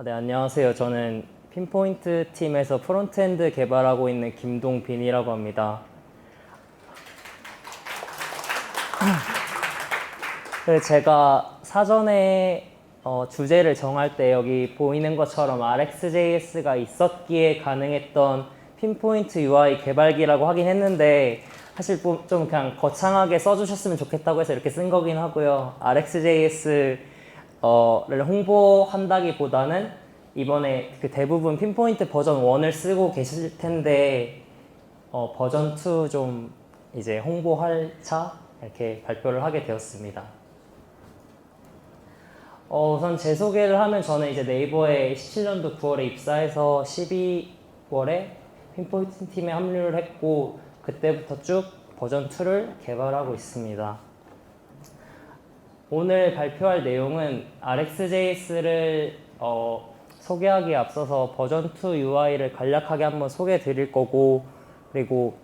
네, 안녕하세요. 저는 핀포인트 팀에서 프론트엔드 개발하고 있는 김동빈이라고 합니다. 제가 사전에 주제를 정할 때 여기 보이는 것처럼 RxJS가 있었기에 가능했던 핀포인트 UI 개발기라고 하긴 했는데 사실 좀 그냥 거창하게 써주셨으면 좋겠다고 해서 이렇게 쓴 거긴 하고요. RxJS를 홍보한다기보다는 이번에 그 대부분 핀포인트 버전 1을 쓰고 계실 텐데 버전 2 좀 이제 홍보할 차 이렇게 발표를 하게 되었습니다. 우선 제 소개를 하면 저는 이제 네이버에 17년도 9월에 입사해서 12월에 핀포인트 팀에 합류를 했고 그때부터 쭉 버전 2를 개발하고 있습니다. 오늘 발표할 내용은 RxJS를 소개하기에 앞서서 버전 2 UI를 간략하게 한번 소개해 드릴 거고, 그리고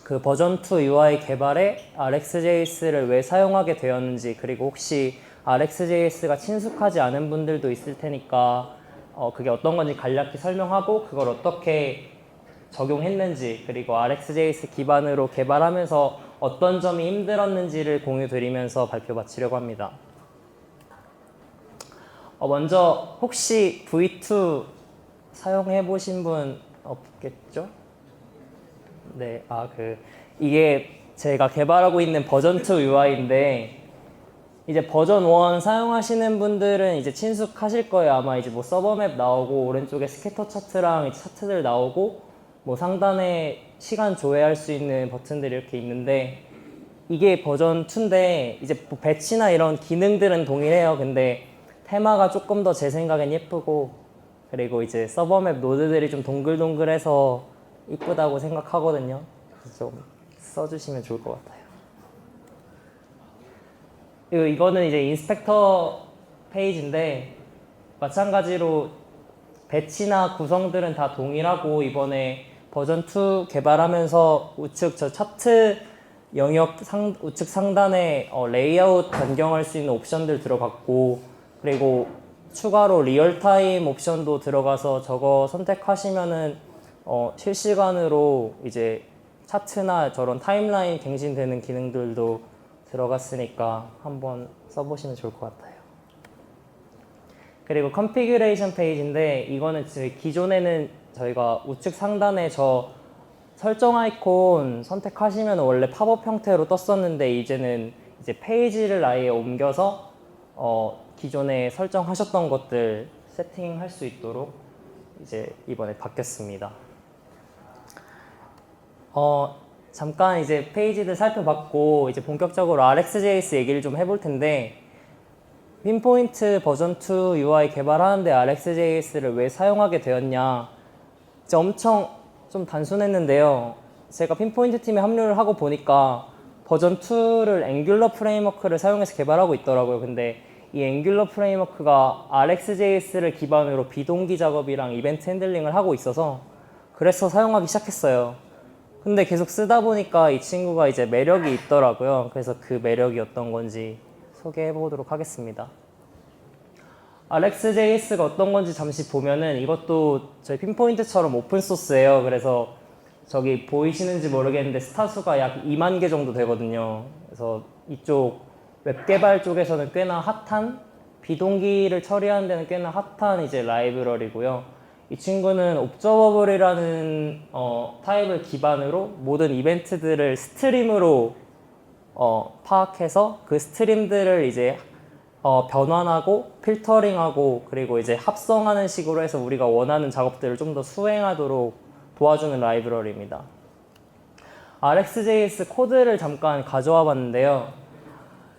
그 버전 2 UI 개발에 RxJS를 왜 사용하게 되었는지, 그리고 혹시 RxJS가 친숙하지 않은 분들도 있을 테니까 그게 어떤 건지 간략히 설명하고 그걸 어떻게 적용했는지, 그리고 RxJS 기반으로 개발하면서 어떤 점이 힘들었는지를 공유 드리면서 발표 마치려고 합니다. 먼저 혹시 V2 사용해 보신 분 없겠죠? 네, 이게 제가 개발하고 있는 버전 2 UI인데 이제 버전 1 사용하시는 분들은 이제 친숙하실 거예요. 아마 이제 뭐 서버맵 나오고 오른쪽에 스캐터 차트랑 차트들 나오고 뭐 상단에 시간 조회할 수 있는 버튼들이 이렇게 있는데 이게 버전 2인데 이제 뭐 배치나 이런 기능들은 동일해요. 근데 테마가 조금 더 제 생각엔 예쁘고, 그리고 이제 서버맵 노드들이 좀 동글동글해서 이쁘다고 생각하거든요. 그래서 좀 써주시면 좋을 것 같아요. 그리고 이거는 이제 인스펙터 페이지인데 마찬가지로 배치나 구성들은 다 동일하고 이번에 버전 2 개발하면서 우측 저 차트 영역 우측 상단에 레이아웃 변경할 수 있는 옵션들 들어갔고, 그리고 추가로 리얼타임 옵션도 들어가서 저거 선택하시면은 실시간으로 이제 차트나 저런 타임라인 갱신되는 기능들도 들어갔으니까 한번 써보시면 좋을 것 같아요. 그리고 컨피규레이션 페이지인데 이거는 기존에는 저희가 우측 상단에 저 설정 아이콘 선택하시면 원래 팝업 형태로 떴었는데 이제는 이제 페이지를 아예 옮겨서 기존에 설정하셨던 것들 세팅할 수 있도록 이제 이번에 바뀌었습니다. 잠깐 이제 페이지들 살펴봤고 이제 본격적으로 RxJS 얘기를 좀 해볼 텐데, 핀포인트 버전 2 UI 개발하는데 RxJS를 왜 사용하게 되었냐, 이제 엄청 좀 단순했는데요. 제가 핀포인트 팀에 합류를 하고 보니까 버전 2를 앵귤러 프레임워크를 사용해서 개발하고 있더라고요. 근데 이 앵귤러 프레임워크가 RxJS를 기반으로 비동기 작업이랑 이벤트 핸들링을 하고 있어서 그래서 사용하기 시작했어요. 근데 계속 쓰다 보니까 이 친구가 이제 매력이 있더라고요. 그래서 그 매력이 어떤 건지 소개해 보도록 하겠습니다. RxJS가 어떤 건지 잠시 보면은 이것도 저희 핀포인트처럼 오픈소스예요. 그래서 저기 보이시는지 모르겠는데 스타수가 약 2만 개 정도 되거든요. 그래서 이쪽 웹 개발 쪽에서는 꽤나 핫한, 비동기를 처리하는 데는 꽤나 핫한 이제 라이브러리고요. 이 친구는 옵저버블이라는 타입을 기반으로 모든 이벤트들을 스트림으로 파악해서 그 스트림들을 이제 변환하고 필터링하고 그리고 이제 합성하는 식으로 해서 우리가 원하는 작업들을 좀 더 수행하도록 도와주는 라이브러리입니다. RxJS 코드를 잠깐 가져와 봤는데요.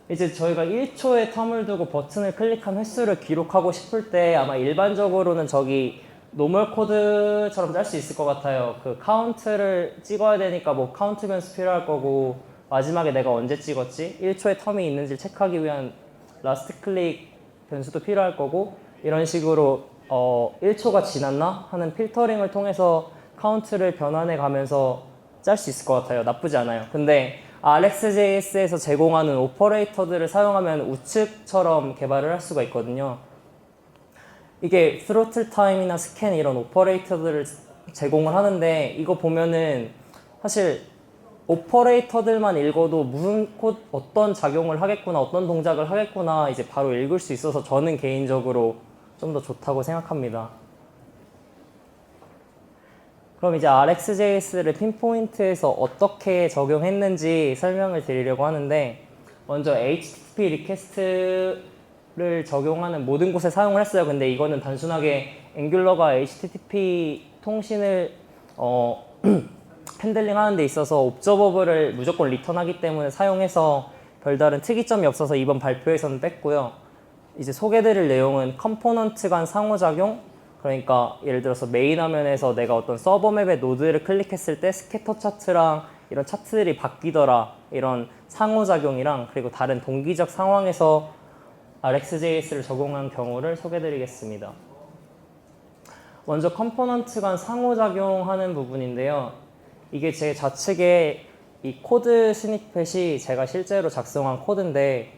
이제 저희가 1초의 텀을 두고 버튼을 클릭한 횟수를 기록하고 싶을 때 아마 일반적으로는 저기 노멀 코드처럼 짤 수 있을 것 같아요. 그 카운트를 찍어야 되니까 뭐 카운트 변수 필요할 거고, 마지막에 내가 언제 찍었지? 1초의 텀이 있는지 체크하기 위한 라스트 클릭 변수도 필요할 거고, 이런 식으로 1초가 지났나? 하는 필터링을 통해서 카운트를 변환해 가면서 짤 수 있을 것 같아요. 나쁘지 않아요. 근데 RxJS에서 제공하는 오퍼레이터들을 사용하면 우측처럼 개발을 할 수가 있거든요. 이게 스로틀 타임이나 스캔 이런 오퍼레이터들을 제공을 하는데 이거 보면은 사실 오퍼레이터들만 읽어도 무슨 어떤 작용을 하겠구나, 어떤 동작을 하겠구나 이제 바로 읽을 수 있어서 저는 개인적으로 좀 더 좋다고 생각합니다. 그럼 이제 RxJS를 핀포인트에서 어떻게 적용했는지 설명을 드리려고 하는데 먼저 HTTP 리퀘스트를 적용하는 모든 곳에 사용을 했어요. 근데 이거는 단순하게 앵귤러가 HTTP 통신을 핸들링 하는 데 있어서 옵저버블을 무조건 리턴하기 때문에 사용해서 별다른 특이점이 없어서 이번 발표에서는 뺐고요. 이제 소개드릴 내용은 컴포넌트 간 상호작용, 그러니까 예를 들어서 메인 화면에서 내가 어떤 서버 맵의 노드를 클릭했을 때 스캐터 차트랑 이런 차트들이 바뀌더라, 이런 상호작용이랑 그리고 다른 동기적 상황에서 RxJS를 적용한 경우를 소개드리겠습니다. 먼저 컴포넌트 간 상호작용하는 부분인데요. 이게 제 좌측에 이 코드 스니펫이 제가 실제로 작성한 코드인데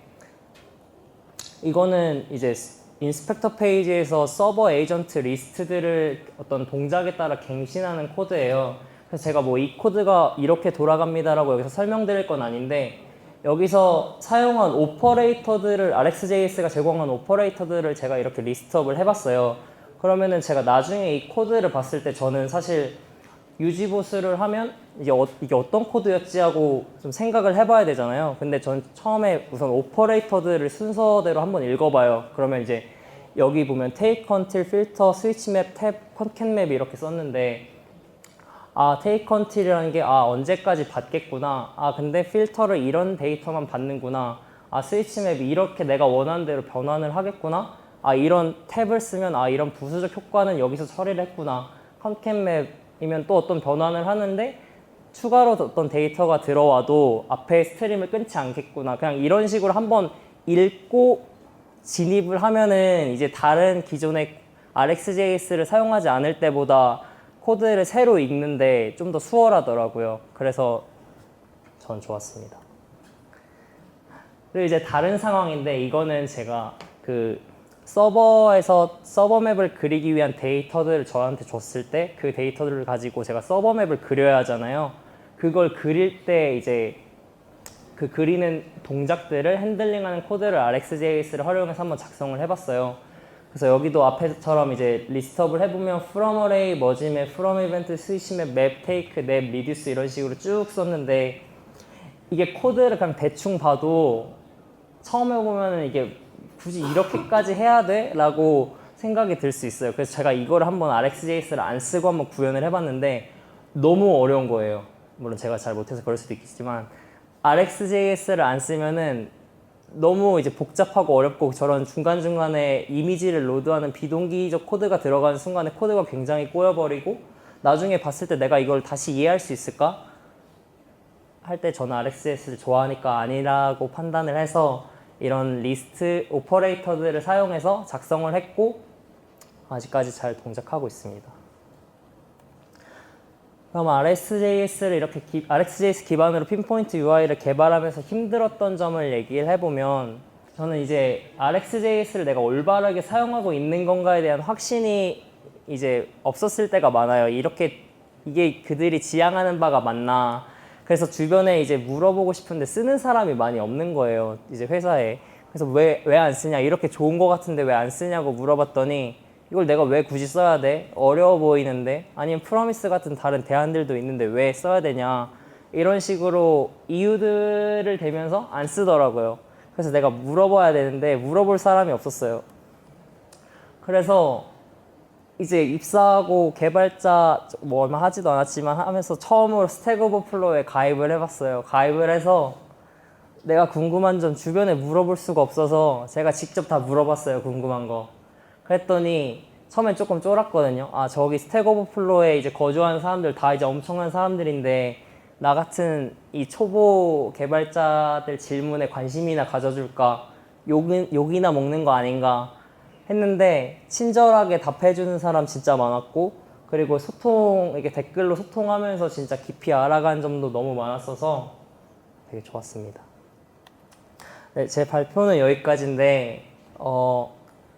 이거는 이제 인스펙터 페이지에서 서버 에이전트 리스트들을 어떤 동작에 따라 갱신하는 코드예요. 그래서 제가 뭐 이 코드가 이렇게 돌아갑니다라고 여기서 설명드릴 건 아닌데 여기서 사용한 오퍼레이터들을 RxJS가 제공한 오퍼레이터들을 제가 이렇게 리스트업을 해봤어요. 그러면은 제가 나중에 이 코드를 봤을 때 저는 사실 유지보수를 하면 이게 어떤 코드였지 하고 좀 생각을 해봐야 되잖아요. 근데 전 처음에 우선 오퍼레이터들을 순서대로 한번 읽어봐요. 그러면 이제 여기 보면 take until, filter, switch map, tab, concat map 이렇게 썼는데 아 take until이라는 게 아 언제까지 받겠구나, 아 근데 필터를 이런 데이터만 받는구나, 아 switch map이 이렇게 내가 원하는 대로 변환을 하겠구나, 아 이런 탭을 쓰면 아 이런 부수적 효과는 여기서 처리를 했구나, concat map이면 또 어떤 변환을 하는데 추가로 어떤 데이터가 들어와도 앞에 스트림을 끊지 않겠구나, 그냥 이런 식으로 한번 읽고 진입을 하면은 이제 다른 기존의 RxJS를 사용하지 않을 때보다 코드를 새로 읽는데 좀 더 수월하더라고요. 그래서 전 좋았습니다. 그리고 이제 다른 상황인데 이거는 제가 그 서버에서 서버 맵을 그리기 위한 데이터들을 저한테 줬을 때 그 데이터들을 가지고 제가 서버 맵을 그려야 하잖아요. 그걸 그릴 때 이제 그 그리는 동작들을 핸들링하는 코드를 RxJS를 활용해서 한번 작성을 해봤어요. 그래서 여기도 앞에처럼 이제 리스트업을 해보면 from array, merge map, from event, switch map, map, take, nap, reduce 이런 식으로 쭉 썼는데 이게 코드를 그냥 대충 봐도 처음에 보면은 이게 굳이 이렇게까지 해야 돼? 라고 생각이 들 수 있어요. 그래서 제가 이거를 한번 RxJS를 안 쓰고 한번 구현을 해봤는데 너무 어려운 거예요. 물론 제가 잘 못해서 그럴 수도 있겠지만 RxJS를 안 쓰면은 너무 이제 복잡하고 어렵고 저런 중간중간에 이미지를 로드하는 비동기적 코드가 들어가는 순간에 코드가 굉장히 꼬여버리고 나중에 봤을 때 내가 이걸 다시 이해할 수 있을까? 할 때 저는 RxJS를 좋아하니까 아니라고 판단을 해서 이런 리스트 오퍼레이터들을 사용해서 작성을 했고 아직까지 잘 동작하고 있습니다. 그럼 RxJS를 이렇게 RxJS 기반으로 핀포인트 UI를 개발하면서 힘들었던 점을 얘기를 해보면 저는 이제 RxJS를 내가 올바르게 사용하고 있는 건가에 대한 확신이 이제 없었을 때가 많아요. 이게 그들이 지향하는 바가 맞나. 그래서 주변에 이제 물어보고 싶은데 쓰는 사람이 많이 없는 거예요. 이제 회사에. 그래서 왜 안 쓰냐, 이렇게 좋은 거 같은데 왜 안 쓰냐고 물어봤더니 이걸 내가 왜 굳이 써야 돼? 어려워 보이는데? 아니면 프로미스 같은 다른 대안들도 있는데 왜 써야 되냐? 이런 식으로 이유들을 대면서 안 쓰더라고요. 그래서 내가 물어봐야 되는데 물어볼 사람이 없었어요. 그래서 이제 입사하고 개발자 뭐 얼마 하지도 않았지만 하면서 처음으로 스택 오버플로우에 가입을 해봤어요. 가입을 해서 내가 궁금한 점 주변에 물어볼 수가 없어서 제가 직접 다 물어봤어요. 궁금한 거. 그랬더니 처음엔 조금 쫄았거든요. 아 저기 스택 오버플로우에 이제 거주하는 사람들 다 이제 엄청난 사람들인데 나 같은 이 초보 개발자들 질문에 관심이나 가져줄까? 욕이나 먹는 거 아닌가? 했는데 친절하게 답해주는 사람 진짜 많았고 그리고 이렇게 댓글로 소통하면서 진짜 깊이 알아간 점도 너무 많았어서 되게 좋았습니다. 네, 제 발표는 여기까지인데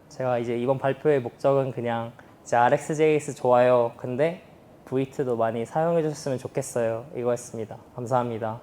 제가 이제 이번 발표의 목적은 그냥 이제 RxJS 좋아요. 근데 V2도 많이 사용해 주셨으면 좋겠어요. 이거였습니다. 감사합니다.